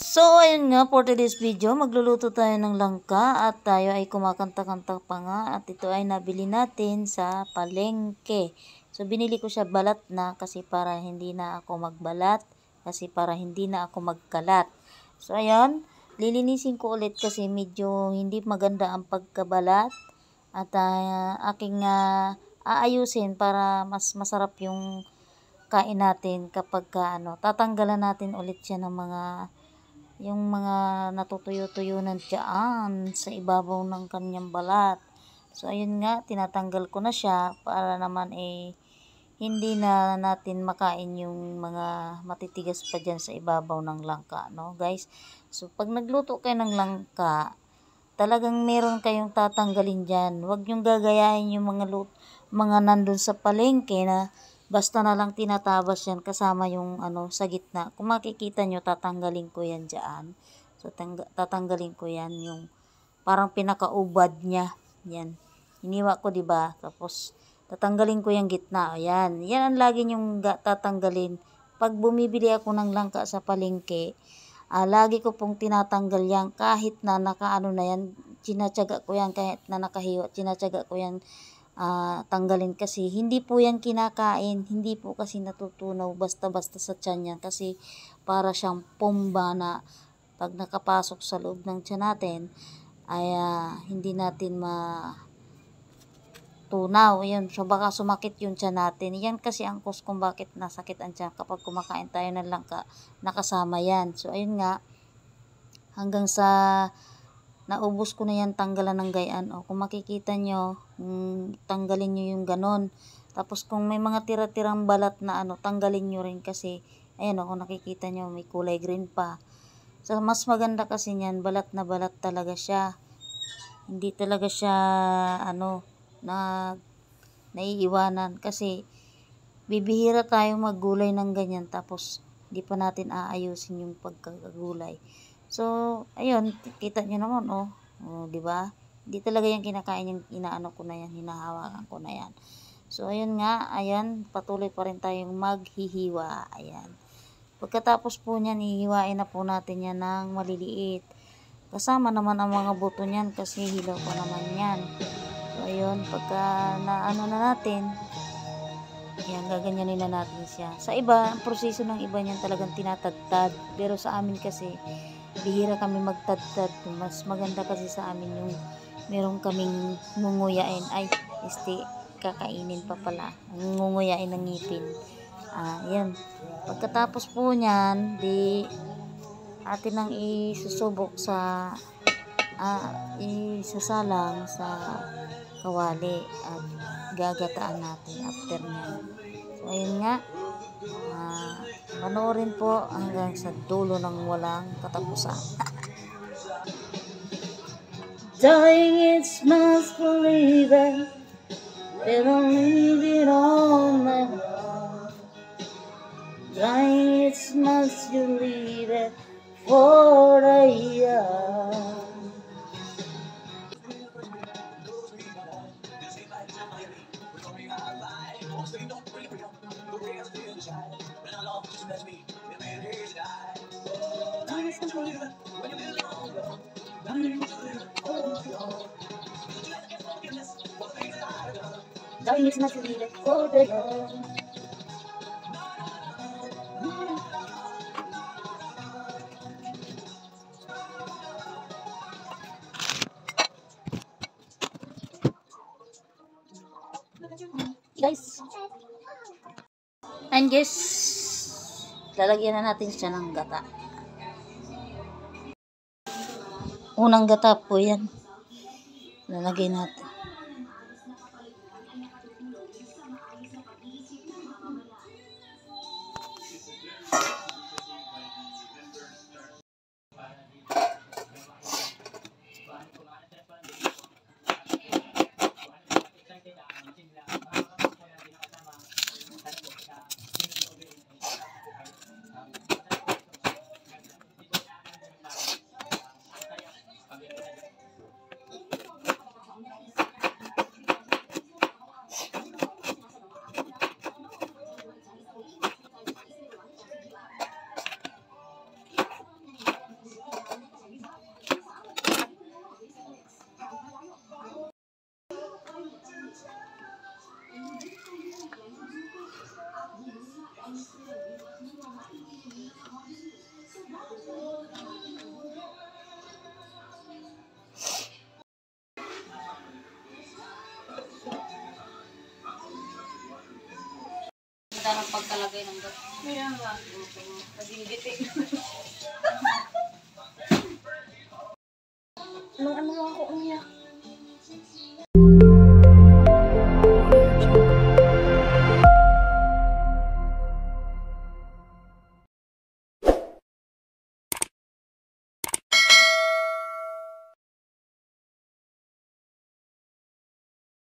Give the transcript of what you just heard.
So, ayun nga, for today's video, magluluto tayo ng langka at tayo ay kumakanta-kanta pa nga at ito ay nabili natin sa palengke. So, binili ko siya balat na kasi para hindi na ako magbalat, kasi para hindi na ako magkalat. So, ayun, lilinisin ko ulit kasi medyo hindi maganda ang pagkabalat at aking aayusin para mas masarap yung kain natin kapag tatanggalan natin ulit siya ng yung mga natutuyo-tuyo na dyan sa ibabaw ng kanyang balat. So, ayun nga, tinatanggal ko na siya para naman hindi na natin makain yung mga matitigas pa dyan sa ibabaw ng langka, no guys? So, pag nagluto kayo ng langka, talagang meron kayong tatanggalin dyan. Huwag yung gagayahin yung mga nandun sa palengke na basta na lang tinatabas yan kasama yung sa gitna. Kung makikita nyo, tatanggalin ko yan dyan. So, tatanggalin ko yan yung parang pinakaubad niya. Yan. Hiniwa ko, diba? Tapos, tatanggalin ko yung gitna. Ayan. Yan ang lagi yung tatanggalin. Pag bumibili ako ng langka sa palengke, lagi ko pong tinatanggal yan. Kahit na nakaano na yan, tinatyaga ko yan. Kahit na nakahiwa, tinatyaga ko yan tanggalin kasi hindi po yan kinakain, hindi po kasi natutunaw basta-basta sa tiyan yan kasi para siyang pomba na pag nakapasok sa loob ng tiyan natin ay hindi natin matunaw. Yun, so baka sumakit yung tiyan natin. Yan kasi ang cause kung bakit nasakit ang tiyan kapag kumakain tayo ng langka, nakasama yan. So ayun nga, hanggang sa naubos ko na yan, tanggalan ng gayan. O kung makikita nyo, tanggalin nyo yung ganon. Tapos kung may mga tira-tirang balat na tanggalin nyo rin kasi, ayan o, kung nakikita nyo, may kulay green pa. So, mas maganda kasi niyan, balat na balat talaga siya. Hindi talaga siya, naiiwanan. Kasi, bibihira tayo maggulay ng ganyan. Tapos, di pa natin aayusin yung pagkagulay. So, ayun, kita nyo naman, di ba? Hindi talaga yung kinakain yung inaano ko na yan, hinahawakan ko na yan. So, ayun nga, ayan, patuloy pa rin tayong maghihiwa. Ayan. Pagkatapos po niyan, hihiwain na po natin yan ng maliliit. Kasama naman ang mga buto niyan kasi hilaw pa naman yan. So, ayun, pagka naano na natin, yan, gaganyanin na natin siya. Sa iba, ang proseso ng iba niyan talagang tinatagtad. Pero sa amin kasi, bihira kami magtadtad. Mas maganda kasi sa amin yung meron kaming ngunguyain. Ay, kakainin pa pala. Ngunguyain ng ngipin. Yan. Pagkatapos po niyan, di atin nang isusubok sa isasalang sa kawali at gagataan natin after niyan. So, ayun nga. Panoorin po hanggang sa dulo ng walang katapusan. Dying, it's must believe it. They don't leave it on my heart. Dying, it's must believe it for a year. Dying is not really for the love. Guys, and guys, lalagyan na natin siya ng gata. Unang gata po yan. Lalagay natin. ganda ng pagkalagay ng gat. Kaya nga. Naging gitik. Nung ano ako umiyak.